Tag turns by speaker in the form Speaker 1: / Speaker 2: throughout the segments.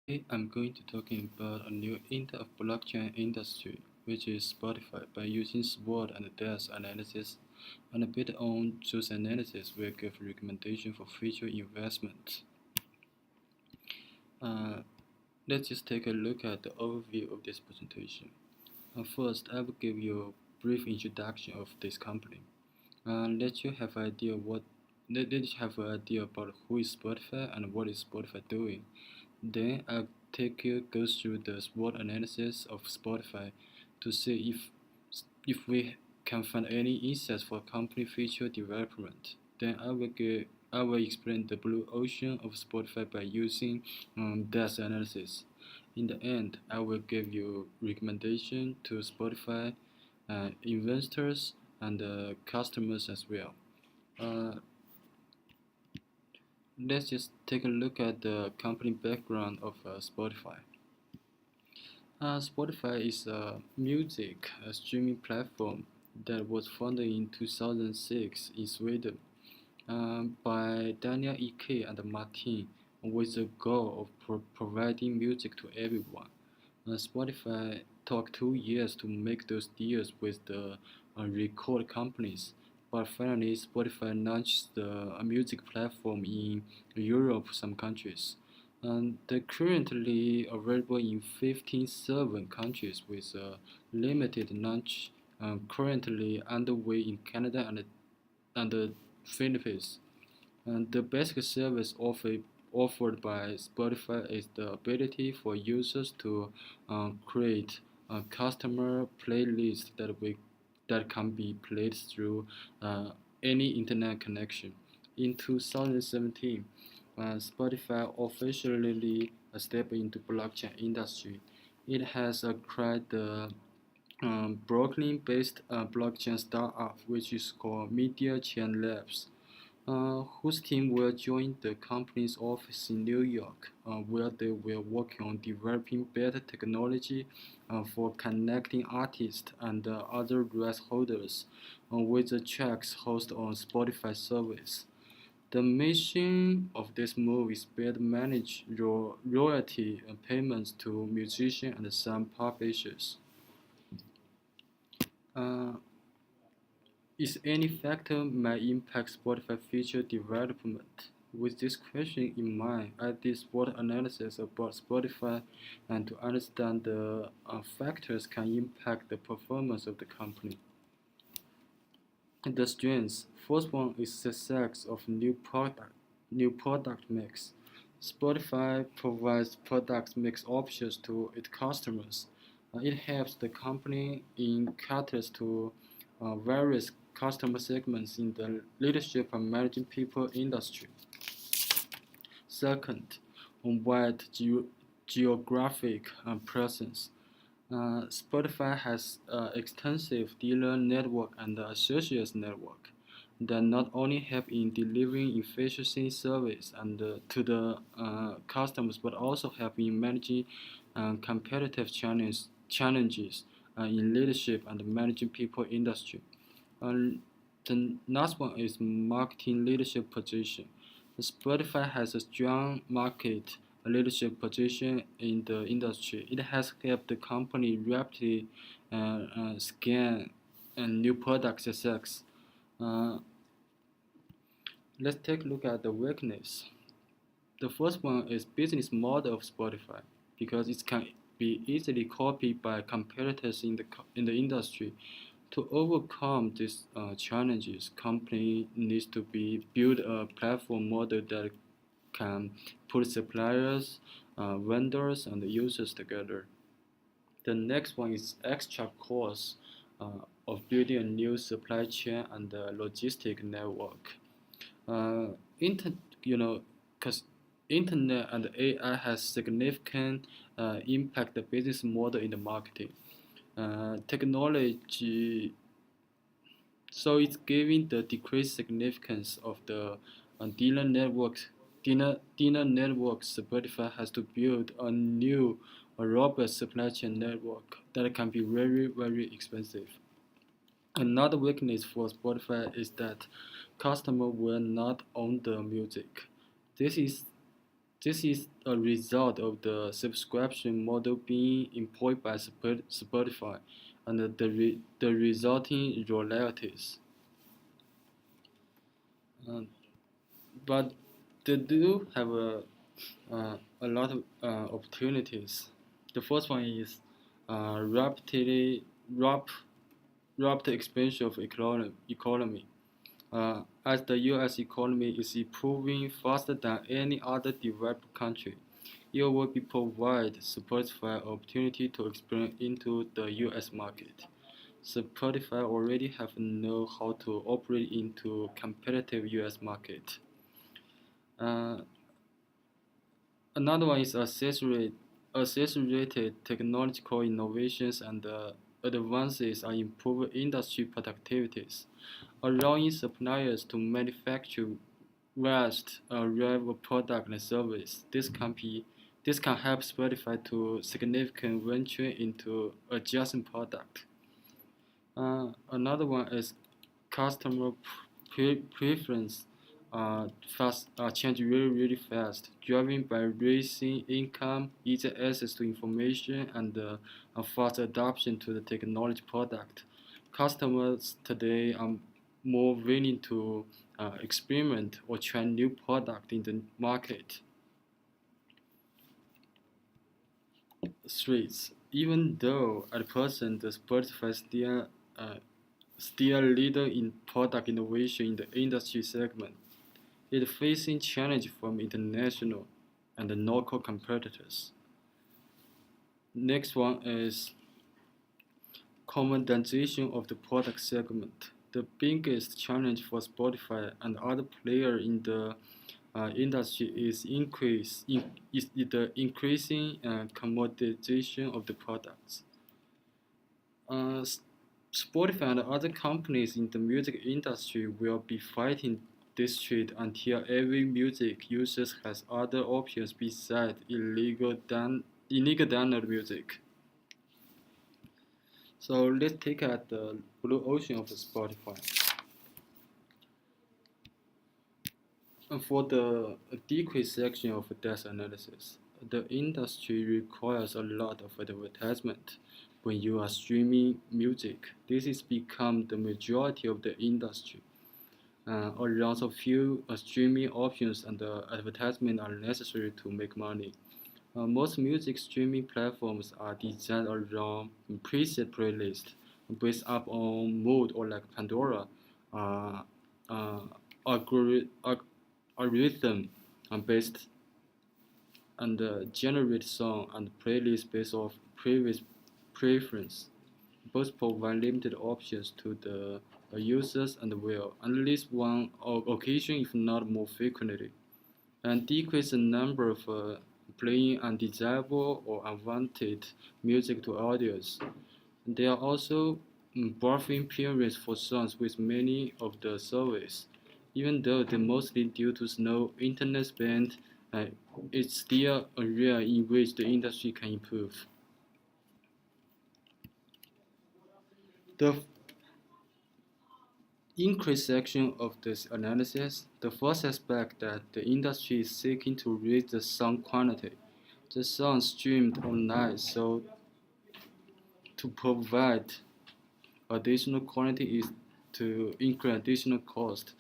Speaker 1: Today I'm going to talking about a new enter of blockchain industry, which is Spotify. By using SWOT and depth analysis and a bit on those analysis will give recommendation for future investment. Uh, let's just take a look at the overview of this presentation. First, I will give you a brief introduction of this company. Let you have idea what let you have an idea about who is Spotify and what is Spotify doing. Then I'll take you go through the SWOT analysis of Spotify to see if we can find any insights for company future development. Then I will explain the blue ocean of Spotify by using data analysis. In the end, I will give you recommendation to Spotify investors and customers as well. Uh, let's just take a look at the company background of Spotify. Spotify is a music streaming platform that was founded in 2006 in Sweden by Daniel Ek and Martin with the goal of providing music to everyone. Spotify took 2 years to make those deals with the record companies, but finally Spotify launched the music platform in Europe, some countries. And they're currently available in 57 countries with a limited launch currently underway in Canada and the Philippines. And the basic service offered by Spotify is the ability for users to create a customer playlist that can be played through any internet connection. In 2017, Spotify officially stepped into blockchain industry. It has acquired the Brooklyn-based blockchain startup, which is called Media Chain Labs, whose team will join the company's office in New York, where they will work on developing better technology for connecting artists and other rights holders with the tracks hosted on Spotify service. The mission of this move is better manage royalty payments to musicians and some publishers. Uh, Is any factor may impact Spotify future development? With this question in mind, I did SWOT analysis about Spotify and to understand the factors can impact the performance of the company. The strengths. First one is success of new product mix. Spotify provides product mix options to its customers. It helps the company in caters to various customer segments in the leadership and managing people industry. Second, on wide geographic presence. Spotify has extensive dealer network and associates network that not only help in delivering efficiency service and to the customers, but also help in managing competitive challenges in leadership and managing people industry. And the last one is marketing leadership position. Spotify has a strong market leadership position in the industry. It has helped the company rapidly scale new product success. Uh, let's take a look at the weakness. The first one is business model of Spotify because it can be easily copied by competitors in the industry. To overcome these challenges, company needs to build a platform model that can put suppliers, vendors, and users together. The next one is extra cost of building a new supply chain and logistic network. Uh, inter, because internet and AI has significant impact the business model in the marketing. Technology, so it's giving the decreased significance of the dealer networks. Dealer networks, Spotify has to build a new, a robust supply chain network that can be very, very expensive. Another weakness for Spotify is that customer will not own the music. This is This is a result of the subscription model being employed by Spotify and the resulting royalties. Uh, but they do have a lot of opportunities. The first one is rapidly rap, rapid expansion of economy. As the U.S. economy is improving faster than any other developed country, it will be provide Spotify opportunity to expand into the U.S. market. Spotify already have know how to operate into competitive U.S. market. Uh, Another one is accelerated technological innovations and advances are improving industry productivities, allowing suppliers to manufacture vast array of product and service. This can help Spotify to significant venture into adjacent product. Another one is customer preference change really fast, driven by raising income, easy access to information, and a fast adoption to the technology product. Customers today are more willing to experiment or try new product in the market. Streets. Even though at present the Spotify still leader in product innovation in the industry segment, it is facing challenge from international and local competitors. Next one is commoditization of the product segment. The biggest challenge for Spotify and other players in the industry is the increasing commoditization of the products. Uh, Spotify and other companies in the music industry will be fighting this trade until every music user has other options besides illegal download music. So let's take at the blue ocean of the Spotify. And for the decrease section of data analysis, the industry requires a lot of advertisement when you are streaming music. This has become the majority of the industry. Around a few streaming options and advertisement are necessary to make money. Most music streaming platforms are designed around preset playlists based up on mood or like Pandora, uh, uh, algorithm based and generate song and playlist based off previous preference. Both provide limited options to the users and will, at least one occasion if not more frequently, and decrease the number of playing undesirable or unwanted music to audience. There are also buffering periods for songs with many of the services. Even though they mostly due to slow internet spend, uh, it's still an area in which the industry can improve. The increased section of this analysis, the first aspect that the industry is seeking to raise the sound quality. The sound streamed online, so to provide additional quality is to incur additional cost.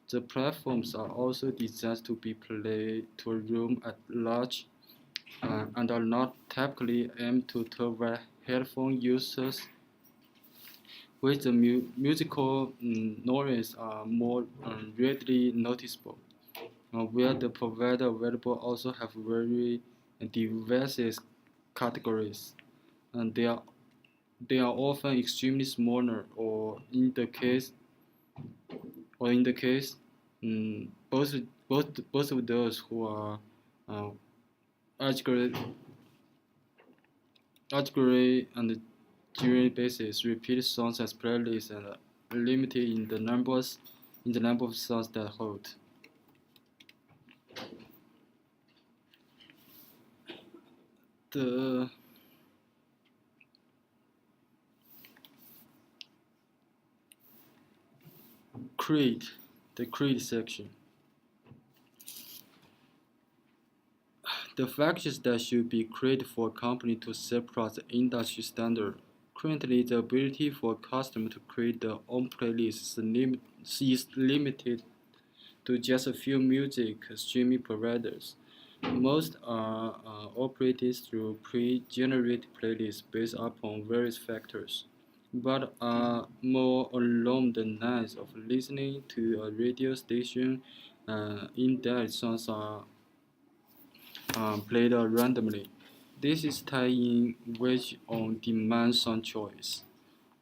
Speaker 1: The platforms are also designed to be played to a room at large and are not typically aimed to target headphone users, which the musical noise are more readily noticeable. Where the provider available also have very diverse categories, and they are often extremely smaller, or in the case, both of those who are uh, articulate, articulate and during basis repeat songs as playlists and limited in the number of songs that hold. The create the create section. The factors that should be created for a company to surpass the industry standard. Currently, the ability for a customer to create their own playlist is limited to just a few music streaming providers. Most are operated through pre-generated playlists based upon various factors, but are more along the lines of listening to a radio station. In-depth songs are played randomly. This is tying which on demand song choice.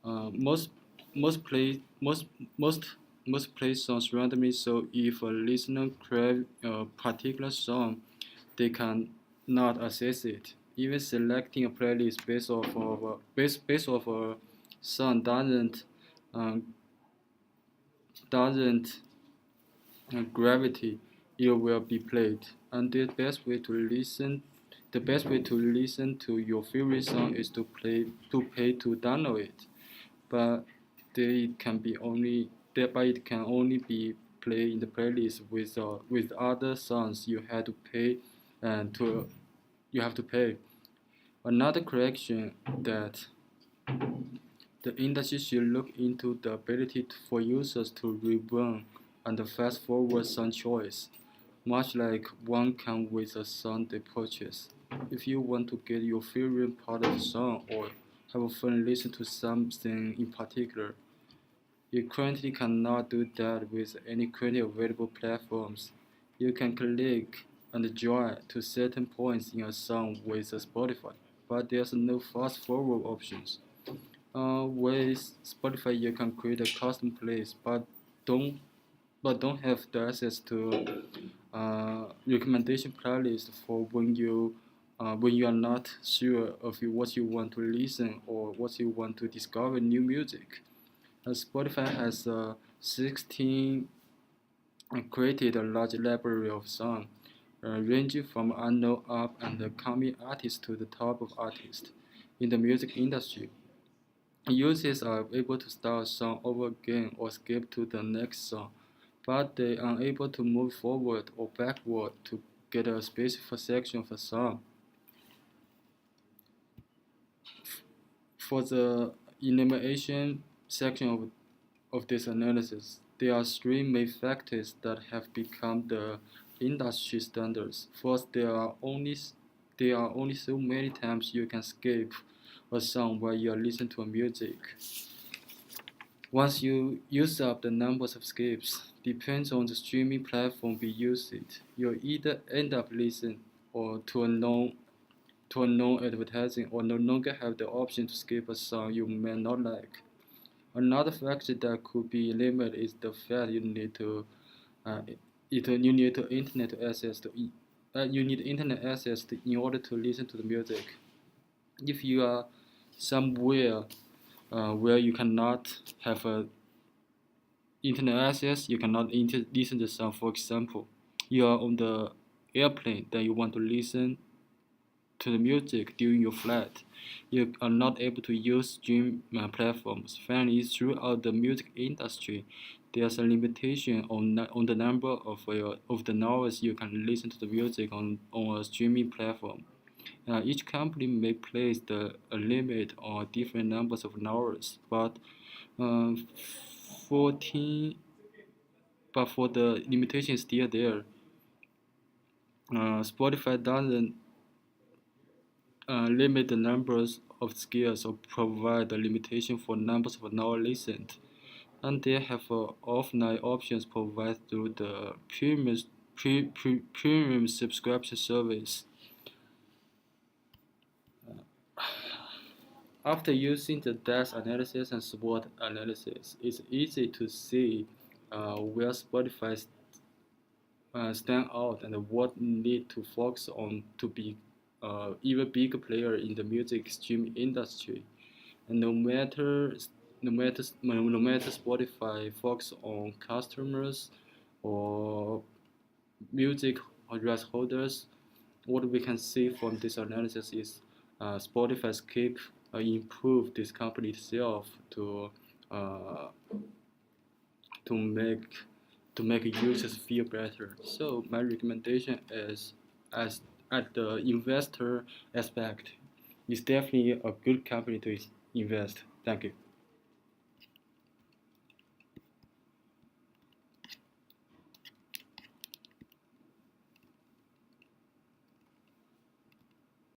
Speaker 1: Uh, most most play most most most play songs randomly. So if a listener craves a particular song, they can not access it. Even selecting a playlist based off a song um, doesn't gravity. It will be played. And the best way to listen to your favorite song is to pay to download it. But it can be only but it can only be played in the playlist with other songs and to you have to pay. Another correction that the industry should look into the ability for users to rewind and fast forward song choice, much like one can with a song they purchase. If you want to get your favorite part of the song or have fun listening to something in particular, you currently cannot do that with any currently available platforms. You can click and drag to certain points in a song with Spotify, but there's no fast forward options. With Spotify, you can create a custom playlist, don't don't have the access to recommendation playlist for when you are not sure of what you want to listen or what you want to discover new music. Spotify has 16 created a large library of songs, ranging from unknown up and coming artists to the top of artists in the music industry. Users are able to start a song over again or skip to the next song, but they are unable to move forward or backward to get a specific section of a song. For the enumeration section of this analysis, there are three main factors that have become the industry standards. First, there are only so many times you can skip a song while you are listening to a music. Once you use up the numbers of skips, depends on the streaming platform we use it. You'll either end up listening or to a known advertising or no longer have the option to skip a song you may not like. Another factor that could be limited is the fact uh, you need to internet access to you need internet access in order to listen to the music. If you are somewhere where you cannot have internet access, you cannot listen to song. For example, you are on the airplane, then you want to listen to the music during your flight. You are not able to use stream platforms. Finally, throughout the music industry, there's a limitation on the number of the hours you can listen to the music on a streaming platform. Each company may place a limit on different numbers of hours, but uh, 14, but for the limitation is still there. Spotify doesn't limit the numbers of skills or provide a limitation for numbers of hours listened, and they have offline options provided through the premium subscription service. After using the depth analysis and SWOT analysis, it's easy to see where Spotify stand out and what need to focus on to be even bigger player in the music streaming industry. And no matter Spotify focus on customers or music rights holders, what we can see from this analysis is Spotify's keep improve this company itself uh, to make users feel better. So my recommendation is as at the investor aspect, it's definitely a good company to invest. Thank you.